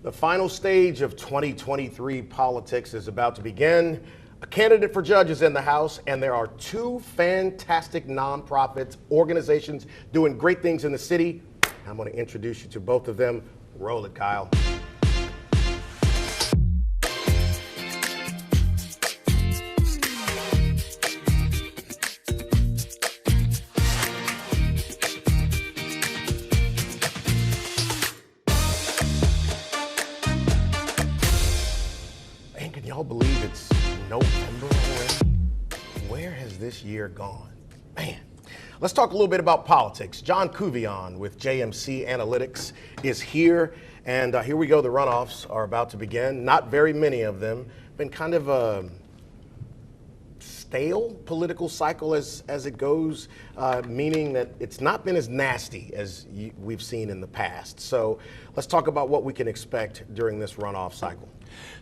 The final stage of 2023 politics is about to begin. A candidate for judge is in the House, and there are two fantastic nonprofit organizations doing great things in the city. I'm going to introduce you to both of them. Roll it, Kyle. And can y'all believe it's November already? Where has this year gone? Man. Let's talk a little bit about politics. John Kuvion with JMC Analytics is here. And here we go. The runoffs are about to begin. Not very many of them. Been kind of a stale political cycle as it goes, meaning that it's not been as nasty as we've seen in the past. So let's talk about what we can expect during this runoff cycle.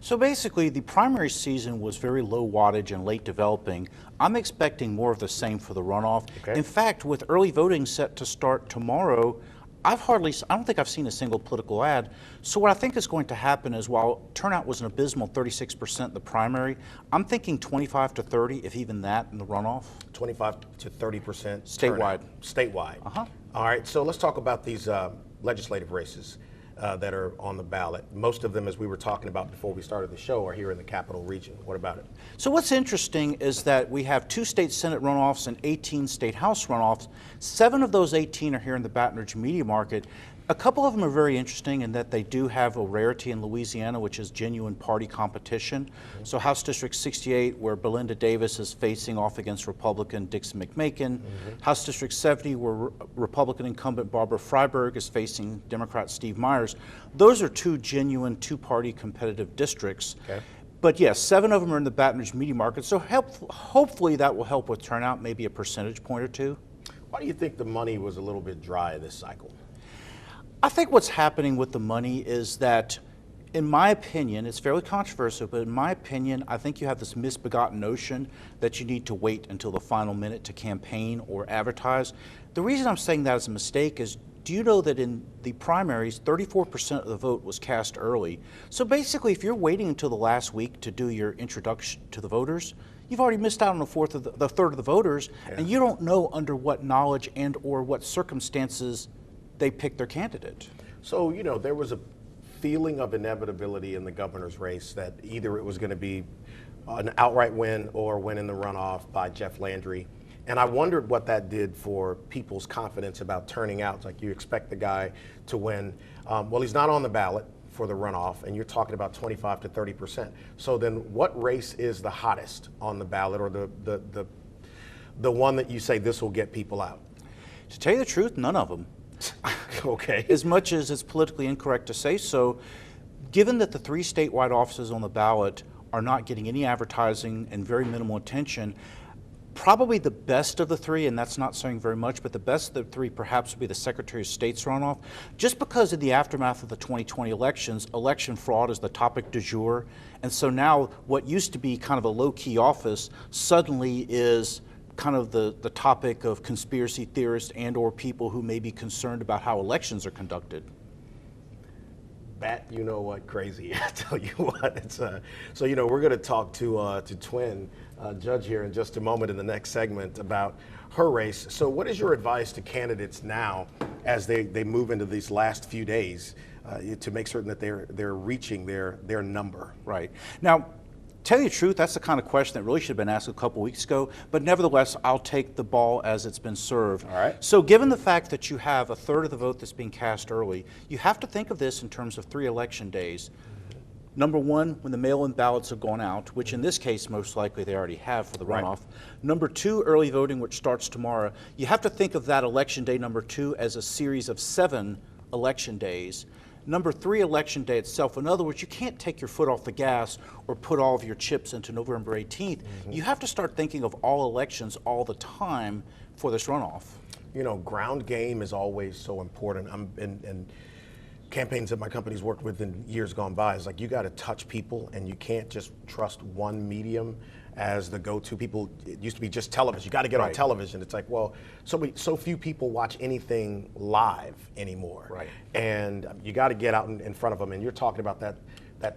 So basically, the primary season was very low wattage and late developing. I'm expecting more of the same for the runoff. Okay. In fact, with early voting set to start tomorrow, I don't think I've seen a single political ad. So what I think is going to happen is, while turnout was an abysmal 36% in the primary, I'm thinking 25 to 30, if even that, in the runoff. 25 to 30% Statewide. Statewide. All right, so let's talk about these legislative races that are on the ballot. Most of them, as we were talking about before we started the show, are here in the Capital Region. What about it? So what's interesting is that we have 2 state Senate runoffs and 18 state House runoffs. 7 of those 18 are here in the Baton Rouge media market. A couple of them are very interesting in that they do have a rarity in Louisiana, which is genuine party competition. So House District 68, where Belinda Davis is facing off against Republican Dixon McMakin. House District 70, where Republican incumbent Barbara Freiberg is facing Democrat Steve Myers. Those are 2 genuine two-party competitive districts. Okay. But yes, 7 of them are in the Baton Rouge media market, so hopefully that will help with turnout, maybe a percentage point or 2. Why do you think the money was a little bit dry this cycle? I think what's happening with the money is that, in my opinion, it's fairly controversial, but in my opinion, I think you have this misbegotten notion that you need to wait until the final minute to campaign or advertise. The reason I'm saying that is a mistake is, do you know that in the primaries, 34% of the vote was cast early? So basically, if you're waiting until the last week to do your introduction to the voters, you've already missed out on the third of the voters, and you don't know under what knowledge and or what circumstances they pick their candidate. So, you know, there was a feeling of inevitability in the governor's race that either it was going to be an outright win or win in the runoff by Jeff Landry. And I wondered what that did for people's confidence about turning out. It's like, you expect the guy to win. Well, he's not on the ballot for the runoff, and you're talking about 25 to 30%. So then what race is the hottest on the ballot, or the one that you say this will get people out? To tell you the truth, none of them. Okay. As much as it's politically incorrect to say so, given that the 3 statewide offices on the ballot are not getting any advertising and very minimal attention, probably the best of the 3, and that's not saying very much, but the best of the 3 perhaps would be the Secretary of State's runoff, just because in the aftermath of the 2020 elections, election fraud is the topic du jour. And so now what used to be kind of a low-key office suddenly is kind of the topic of conspiracy theorists and or people who may be concerned about how elections are conducted. Bat, you know what, crazy. I tell you what, it's so, you know, we're going to talk to Twin Judge here in just a moment in the next segment about her race. So what is your advice to candidates now as they move into these last few days to make certain that they're reaching their number? Right. Now, tell you the truth, that's the kind of question that really should have been asked a couple weeks ago, but nevertheless, I'll take the ball as it's been served. All right. So given the fact that you have a third of the vote that's being cast early, you have to think of this in terms of 3 election days. Number 1, when the mail-in ballots have gone out, which in this case, most likely they already have for the runoff. Right. Number 2, early voting, which starts tomorrow. You have to think of that election day number 2 as a series of 7 election days. Number 3, election day itself. In other words, you can't take your foot off the gas or put all of your chips into November 18th. You have to start thinking of all elections all the time for this runoff. You know, ground game is always so important. And campaigns that my company's worked with in years gone by is like, you got to touch people, and you can't just trust one medium as the go-to. People, it used to be just television. You got to get on Right. television. It's like, well, so few people watch anything live anymore. Right. And you got to get out in front of them. And you're talking about that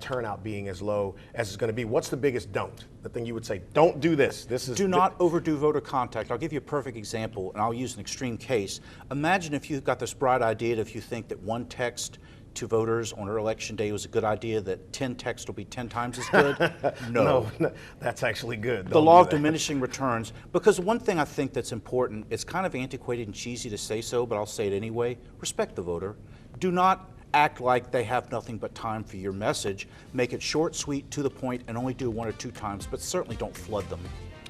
turnout being as low as it's going to be. What's the biggest don't? The thing you would say, don't do this. Do not overdo voter contact. I'll give you a perfect example, and I'll use an extreme case. Imagine if you've got this bright idea that if you think that one text to voters on election day was a good idea, that 10 texts will be 10 times as good. No. No, that's actually good. The Don't law do of that. diminishing returns, because one thing I think that's important, it's kind of antiquated and cheesy to say so, but I'll say it anyway, respect the voter. Do not act like they have nothing but time for your message. Make it short, sweet, to the point, and only do 1 or 2 times, but certainly don't flood them.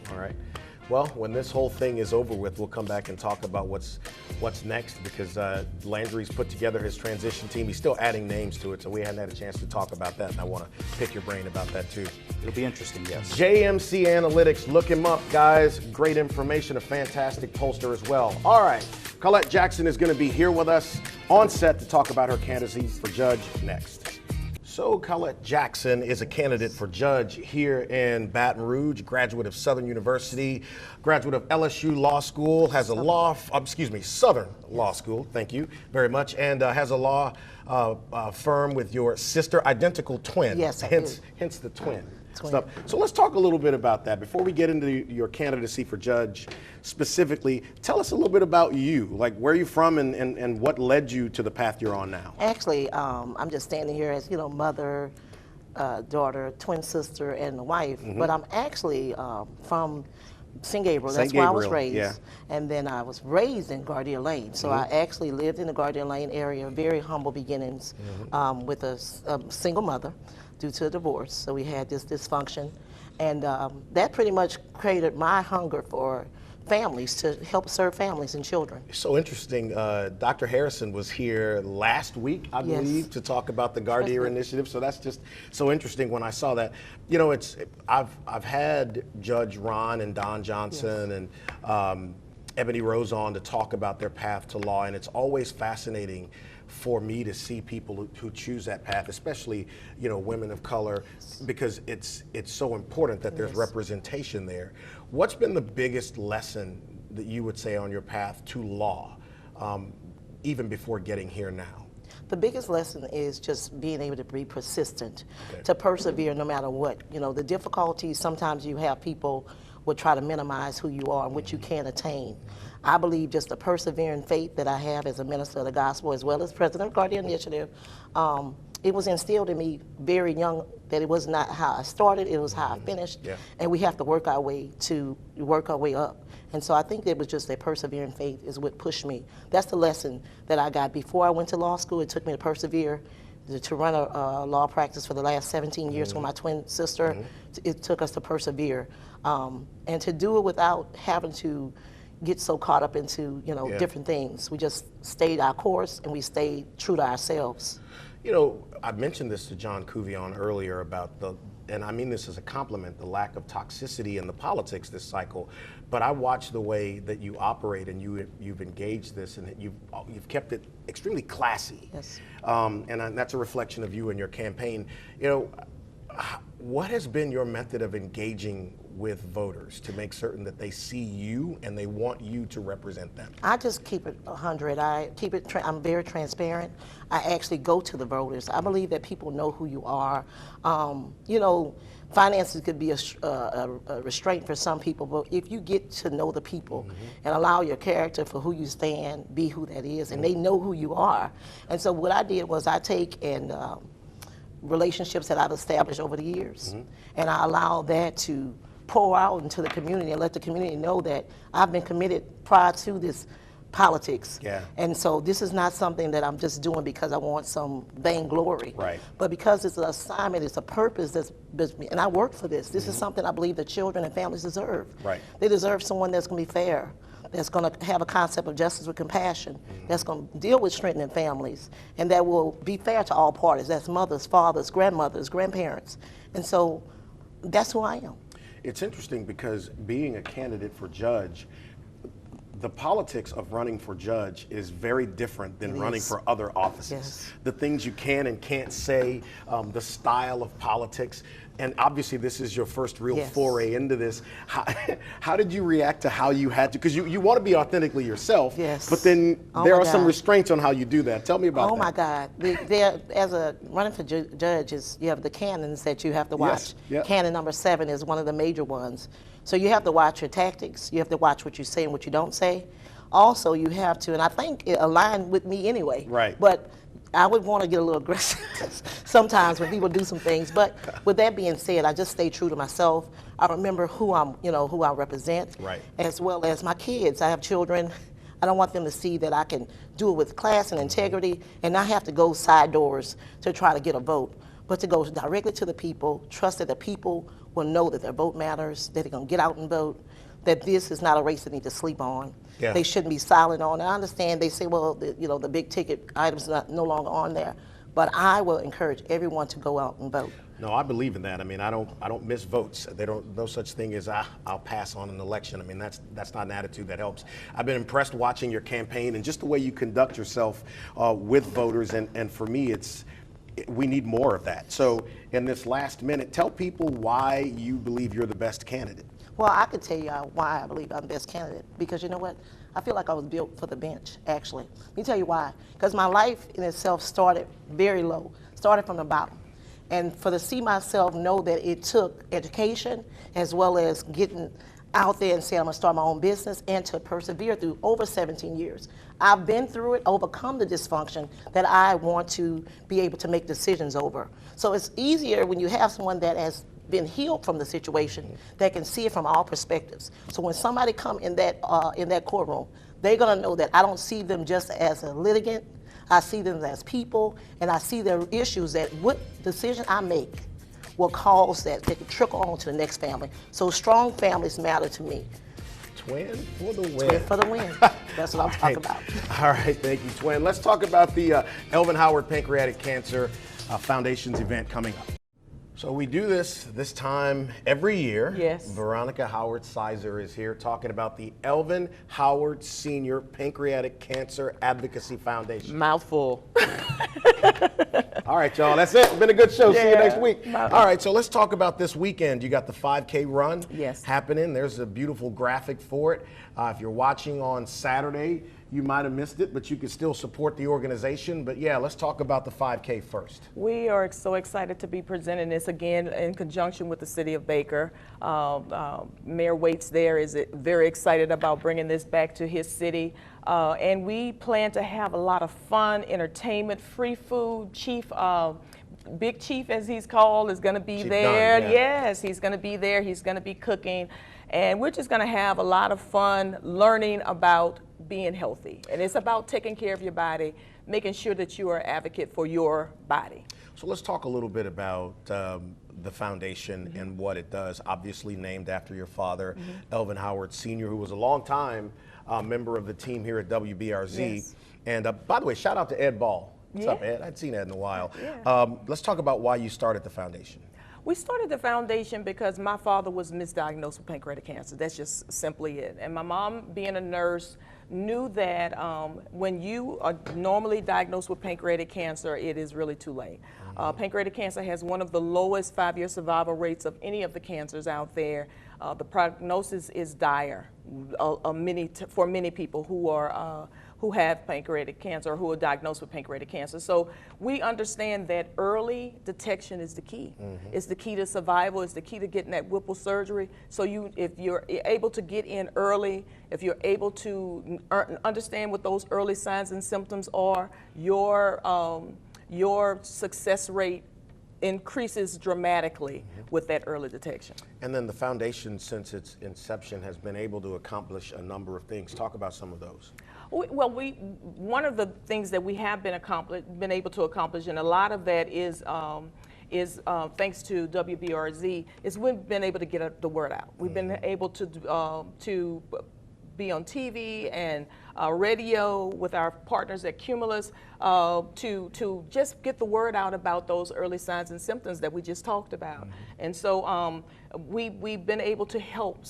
All right. Well, when this whole thing is over with, we'll come back and talk about what's next, because Landry's put together his transition team. He's still adding names to it, so we hadn't had a chance to talk about that, and I want to pick your brain about that too. It'll be interesting, yes. JMC Analytics, look him up, guys. Great information, a fantastic pollster as well. All right, Colette Jackson is going to be here with us on set to talk about her candidacy for judge next. So Colette Jackson is a candidate for judge here in Baton Rouge, graduate of Southern University, graduate of LSU Law School, has a Southern Law School, thank you very much, and has a law firm with your sister, identical twin. Yes, I hence the twin stuff. So let's talk a little bit about that. Before we get into your candidacy for judge specifically, tell us a little bit about you, like where you're from and what led you to the path you're on now. Actually, I'm just standing here as, mother, daughter, twin sister, and a wife. But I'm actually from St. Gabriel. That's where I was raised. Yeah. And then I was raised in Gardere Lane. So I actually lived in the Gardere Lane area, very humble beginnings, with a single mother due to a divorce. So we had this dysfunction. And that pretty much created my hunger for families, to help serve families and children. So interesting. Dr. Harrison was here last week, I Yes. believe, to talk about the Gardere Initiative. So that's just so interesting when I saw that. I've had Judge Ron and Don Johnson and Ebony Rose on to talk about their path to law, and it's always fascinating for me to see people who choose that path, especially women of color, because it's so important that there's representation there. What's been the biggest lesson that you would say on your path to law, even before getting here now? The biggest lesson is just being able to be persistent, to persevere no matter what. The difficulties, sometimes you have people would try to minimize who you are and what you can attain. I believe just the persevering faith that I have as a minister of the gospel, as well as president of Gardere Initiative, it was instilled in me very young that it was not how I started, it was how I finished. Yeah. And we have to work our way up. And so I think it was just that persevering faith is what pushed me. That's the lesson that I got before I went to law school. It took me to persevere, to run a law practice for the last 17 years with my twin sister. It took us to persevere. And to do it without having to get so caught up into, different things. We just stayed our course and we stayed true to ourselves. I mentioned this to John Couvion earlier about and I mean this as a compliment, the lack of toxicity in the politics this cycle. But I watch the way that you operate and you've engaged this, and you've kept it extremely classy. Yes. And that's a reflection of you and your campaign. What has been your method of engaging with voters to make certain that they see you and they want you to represent them? I just keep it 100. I'm very transparent. I actually go to the voters. I believe that people know who you are. Finances could be a restraint for some people, but if you get to know the people and allow your character for who you stand, be who that is, and they know who you are. And so what I did was I take and relationships that I've established over the years, and I allow that to pour out into the community and let the community know that I've been committed prior to this politics. Yeah. And so this is not something that I'm just doing because I want some vainglory. Right. But because it's an assignment, it's a purpose, and I work for this. This is something I believe that children and families deserve. Right. They deserve someone that's going to be fair, that's going to have a concept of justice with compassion, that's going to deal with strengthening families, and that will be fair to all parties. That's mothers, fathers, grandmothers, grandparents. And so that's who I am. It's interesting because being a candidate for judge, the politics of running for judge is very different than running for other offices. Yes. The things you can and can't say, the style of politics. And obviously, this is your first real Yes. foray into this. How did you react to how you had to? Because you want to be authentically yourself, Yes. but then Oh there my are some God. restraints on how you do that. Tell me about Oh that. my God! As a running for judges, you have the canons that you have to watch. Yes, yeah. Canon number 7 is one of the major ones. So you have to watch your tactics. You have to watch what you say and what you don't say. Also, you have to, and I think it aligned with me anyway. Right. But I would want to get a little aggressive sometimes when people do some things. But with that being said, I just stay true to myself. I remember who who I represent, Right. as well as my kids. I have children. I don't want them to see that I can do it with class and integrity and not have to go side doors to try to get a vote, but to go directly to the people, trust that the people will know that their vote matters, that they're going to get out and vote, that this is not a race they need to sleep on. Yeah. They shouldn't be silent on. I understand they say, well, the big ticket items are no longer on there, but I will encourage everyone to go out and vote. No, I believe in that. I mean, I don't miss votes. No such thing as I'll pass on an election. I mean, that's not an attitude that helps. I've been impressed watching your campaign and just the way you conduct yourself with voters. And for me, we need more of that. So in this last minute, tell people why you believe you're the best candidate. Well, I could tell you why I believe I'm the best candidate, because you know what? I feel like I was built for the bench, actually. Let me tell you why. Because my life in itself started very low, started from the bottom. And for to see myself know that it took education as well as getting out there and saying I'm gonna start my own business and to persevere through over 17 years. I've been through it, overcome the dysfunction that I want to be able to make decisions over. So it's easier when you have someone that has been healed from the situation that can see it from all perspectives. So when somebody come in that courtroom, they're gonna know that I don't see them just as a litigant. I see them as people, and I see their issues that what decision I make will cause that they can trickle on to the next family. So strong families matter to me. Twin for the win. Twin for the win. That's what I'm talking about. All right, thank you, Twin. Let's talk about the Elvin Howard Pancreatic Cancer Foundation's event coming up. So we do this time every year. Yes. Veronica Howard Sizer is here talking about the Elvin Howard Sr. Pancreatic Cancer Advocacy Foundation. Mouthful. All right, y'all, that's it. Been a good show. See you Yeah. next week. All right, so let's talk about this weekend. You got the 5K run Yes. happening. There's a beautiful graphic for it. If you're watching on Saturday, you might have missed it, but you can still support the organization. But yeah, let's talk about the 5K first. We are so excited to be presenting this again in conjunction with the City of Baker. Mayor Waits there is very excited about bringing this back to his city. And we plan to have a lot of fun, entertainment, free food. Big Chief, as he's called, is going to be Chief there. Dunn, yeah. Yes, he's going to be there. He's going to be cooking. And we're just going to have a lot of fun learning about being healthy. And it's about taking care of your body, making sure that you are an advocate for your body. So let's talk a little bit about the foundation and what it does. Obviously named after your father, Elvin Howard Sr., who was a long time member of the team here at WBRZ. Yes. And by the way, shout out to Ed Ball. What's up, Yeah. Ed? I'd seen Ed in a while. Yeah. Let's talk about why you started the foundation. We started the foundation because my father was misdiagnosed with pancreatic cancer. That's just simply it. And my mom, being a nurse, knew that when you are normally diagnosed with pancreatic cancer, it is really too late. Pancreatic cancer has one of the lowest 5-year survival rates of any of the cancers out there. The prognosis is dire for many people who have pancreatic cancer or who are diagnosed with pancreatic cancer. So we understand that early detection is the key. It's the key to survival. It's the key to getting that Whipple surgery. So if you're able to get in early, if you're able to understand what those early signs and symptoms are, your success rate increases dramatically with that early detection. And then the foundation, since its inception, has been able to accomplish a number of things. Talk about some of those. Well, one of the things that we have been able to accomplish, and a lot of that is thanks to WBRZ, is we've been able to get the word out. We've been able to be on TV and radio with our partners at Cumulus to just get the word out about those early signs and symptoms that we just talked about. And so we've been able to help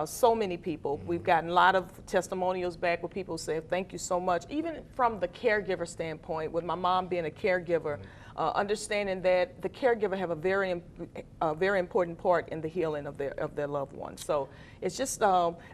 so many people. We've gotten a lot of testimonials back where people say, thank you so much. Even from the caregiver standpoint, with my mom being a caregiver, understanding that the caregiver have a very important part in the healing of their loved one. So it's just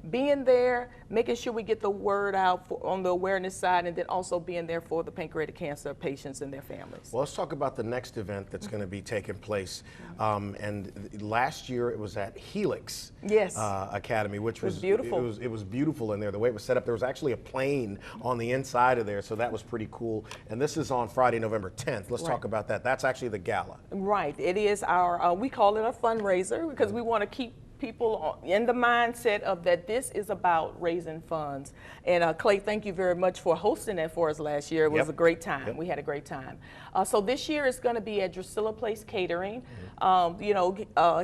being there, making sure we get the word out on the awareness side, and then also being there for the pancreatic cancer patients and their families. Well, let's talk about the next event that's going to be taking place. And last year it was at Helix Yes. Academy, which was beautiful. It was beautiful in there. The way it was set up, there was actually a plane on the inside of there, so that was pretty cool. And this is on Friday, November 10th. Let's talk about that. That's actually the gala. Right. It is our, we call it a fundraiser because we want to keep people in the mindset of that this is about raising funds. And Clay, thank you very much for hosting that for us last year. It was a great time. We had a great time. So this year it's going to be at Drusilla Place Catering. You know,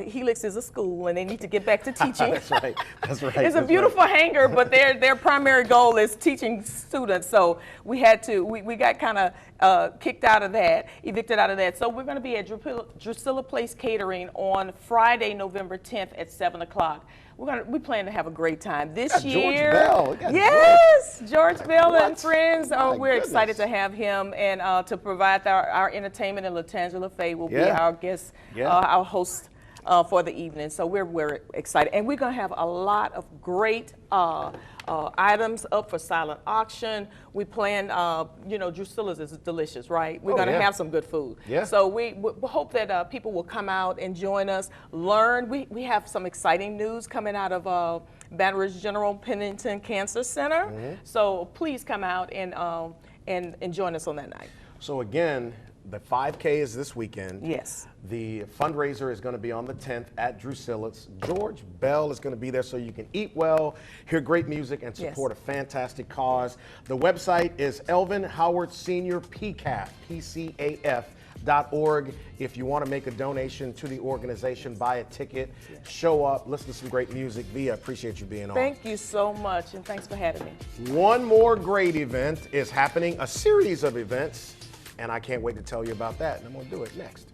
Helix is a school and they need to get back to teaching. That's right. That's right. It's a beautiful hangar, but their primary goal is teaching students. So we had to, we got kind of kicked out of that, evicted out of that. So we're going to be at Drusilla Place Catering on Friday, November 10th at 7 o'clock. We plan to have a great time this year. George Bell. We got Yes, George Bell and What? friends. My We're excited goodness. to have him and to provide our entertainment. And Latangela Faye will be our guest, our host for the evening. So we're excited, and we're going to have a lot of great items up for silent auction. We plan, you know, Drusilla's is delicious, right? We're going to have some good food. Yeah. So we hope that people will come out and join us, learn. We have some exciting news coming out of Baton Rouge General Pennington Cancer Center. So please come out and join us on that night. So again, the 5K is this weekend. Yes. The fundraiser is going to be on the 10th at Drusilla's. George Bell is going to be there so you can eat well, hear great music, and support a fantastic cause. The website is Elvin Howard Senior PCAF, PCAF.org. If you want to make a donation to the organization, buy a ticket, show up, listen to some great music. Via, appreciate you being on. Thank you so much, and thanks for having me. One more great event is happening, a series of events, and I can't wait to tell you about that, and I'm going to do it next.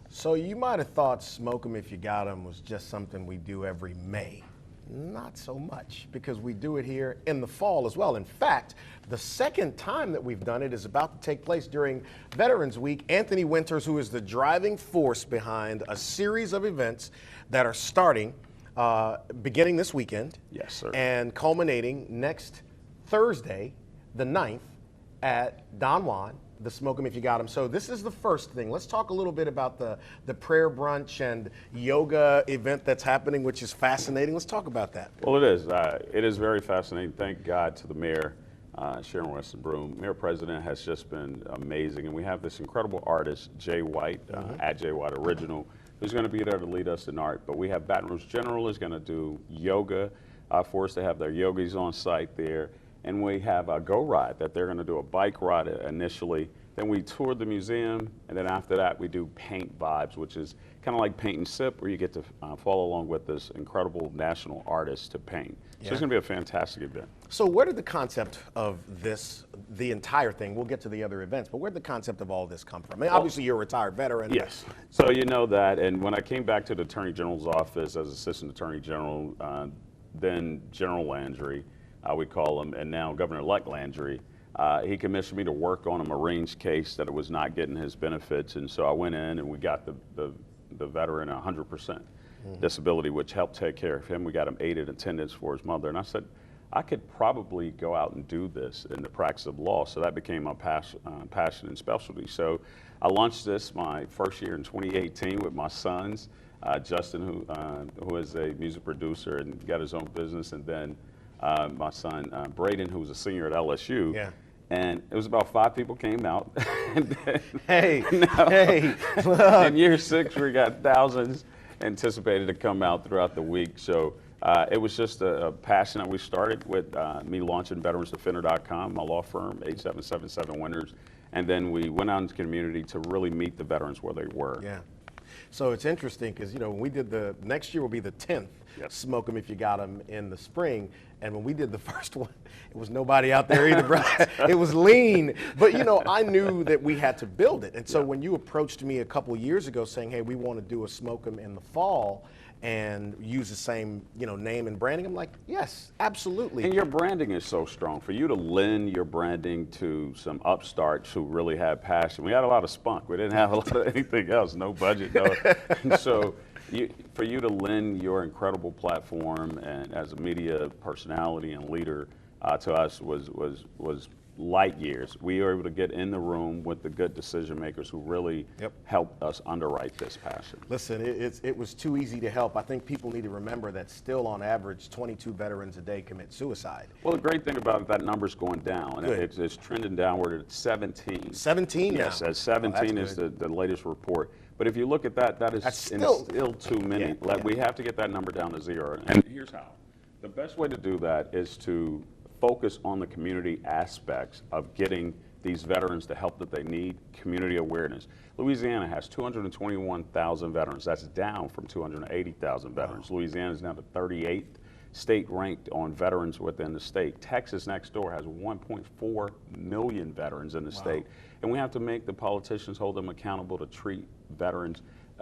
So you might have thought Smoke 'em If You Got 'em was just something we do every May. Not so much, because we do it here in the fall as well. In fact, the second time that we've done it is about to take place during Veterans Week. Anthony Winters, who is the driving force behind a series of events that are starting beginning this weekend. Yes, sir. And culminating next Thursday, the 9th, at Don Juan, the Smoke 'em If You Got 'em. So this is the first thing. Let's talk a little bit about the prayer brunch and yoga event that's happening, which is fascinating. Let's talk about that. Well, it is. It is very fascinating. Thank God to the mayor, Sharon Weston Broome. Mayor President has just been amazing. And we have this incredible artist, Jay White, at Jay White Original, who's going to be there to lead us in art. But we have Baton Rouge General is going to do yoga for us. They have their yogis on site there. And we have a Go Ride that they're going to do a bike ride initially. Then we tour the museum, and then after that we do Paint Vibes, which is kind of like Paint and Sip, where you get to follow along with this incredible national artist to paint. So it's going to be a fantastic event. So where did the concept of this, the entire thing, we'll get to the other events, but where did the concept of all this come from? I mean, obviously you're a retired veteran. Yes. So you know that, and when I came back to the Attorney General's office as Assistant Attorney General, then General Landry, we call him, and now Governor-elect Landry, he commissioned me to work on a Marines case that it was not getting his benefits, and so I went in and we got the veteran 100% disability, which helped take care of him. We got him aided attendance for his mother, and I said, I could probably go out and do this in the practice of law, so that became my passion and specialty. So I launched this my first year in 2018 with my sons, Justin, who is a music producer and got his own business, and then my son, Braden, who was a senior at LSU. Yeah. And it was about 5 people came out. And then, Hey, in year 6, we got thousands anticipated to come out throughout the week. So it was just a passion that we started with me launching VeteransDefender.com, my law firm, 8777 Winters. And then we went out into the community to really meet the veterans where they were. Yeah. So it's interesting because, you know, when we did next year will be the 10th Yes. smoke them if you got them in the spring. And when we did the first one, it was nobody out there either, bro. It was lean. But, you know, I knew that we had to build it. And so when you approached me a couple years ago saying, hey, we want to do a smoke 'em in the fall and use the same, you know, name and branding, I'm like, yes, absolutely. And your branding is so strong. For you to lend your branding to some upstarts who really had passion, we had a lot of spunk. We didn't have a lot of anything else, no budget. No. And so for you to lend your incredible platform and as a media personality and leader to us was light years. We were able to get in the room with the good decision makers who really helped us underwrite this passion. Listen, it was too easy to help. I think people need to remember that still on average 22 veterans a day commit suicide. Well, the great thing about it, that number's going down. And Good. it's trending downward at 17. 17 now? Yes, at 17 Oh, is that's the latest report. But if you look at that, that is That's still still- too many. Yeah, Like, yeah. we have to get that number down to 0. And here's how. The best way to do that is to focus on the community aspects of getting these veterans the help that they need, community awareness. Louisiana has 221,000 veterans. That's down from 280,000 veterans. Louisiana is now the 38th state ranked on veterans within the state. Texas next door has 1.4 million veterans in the state. And we have to make the politicians hold them accountable to treat veterans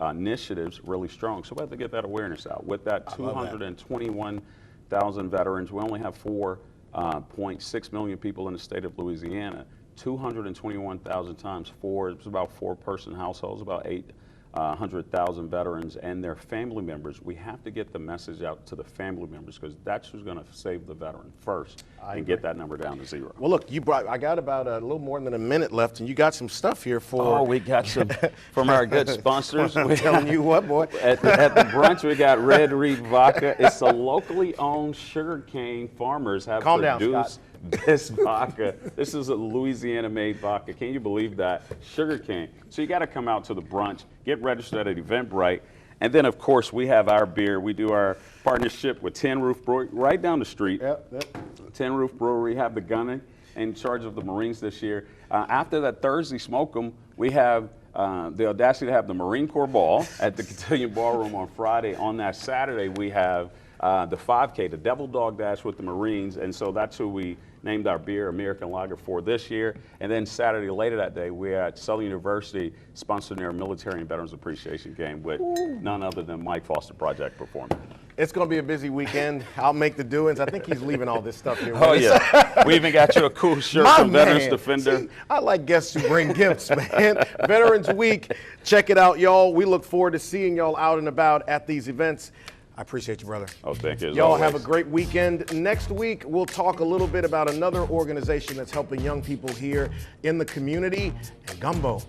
initiatives really strong. So we have to get that awareness out. With that 221,000 veterans, we only have 4.6 million people in the state of Louisiana. 221,000 times 4, it's about 4-person households, about 800,000 veterans and their family members. We have to get the message out to the family members because that's who's going to save the veteran first and get that number down to 0. Well, look, I got about a little more than a minute left, and you got some stuff here for. Oh, we got some from our good sponsors. I'm telling you what, boy. At the brunch, we got Red Reed Vodka. It's a locally owned sugarcane farmers have Calm down, produced this vodka. This is a Louisiana-made vodka. Can you believe that? Sugarcane. So you got to come out to the brunch, get registered at Eventbrite, and then, of course, we have our beer. We do our partnership with Tin Roof Brewery right down the street. Yep. Tin Roof Brewery have the gunner in charge of the Marines this year. After that Thursday smoke 'em, we have the audacity to have the Marine Corps Ball at the Cotillion Ballroom on Friday. On that Saturday, we have the 5K, the Devil Dog Dash with the Marines, and so that's who we named our beer American Lager for this year. And then Saturday, later that day, we're at Southern University sponsoring their Military and Veterans Appreciation Game with none other than Mike Foster Project performing. It's going to be a busy weekend. I'll make the doings. I think he's leaving all this stuff here. Oh, with us. yeah. We even got you a cool shirt My from Veterans man. Defender. See, I like guests who bring gifts, man. Veterans Week. Check it out, y'all. We look forward to seeing y'all out and about at these events. I appreciate you, brother. Oh, thank you. As Y'all always. have a great weekend. Next week, we'll talk a little bit about another organization that's helping young people here in the community. And Gumbo,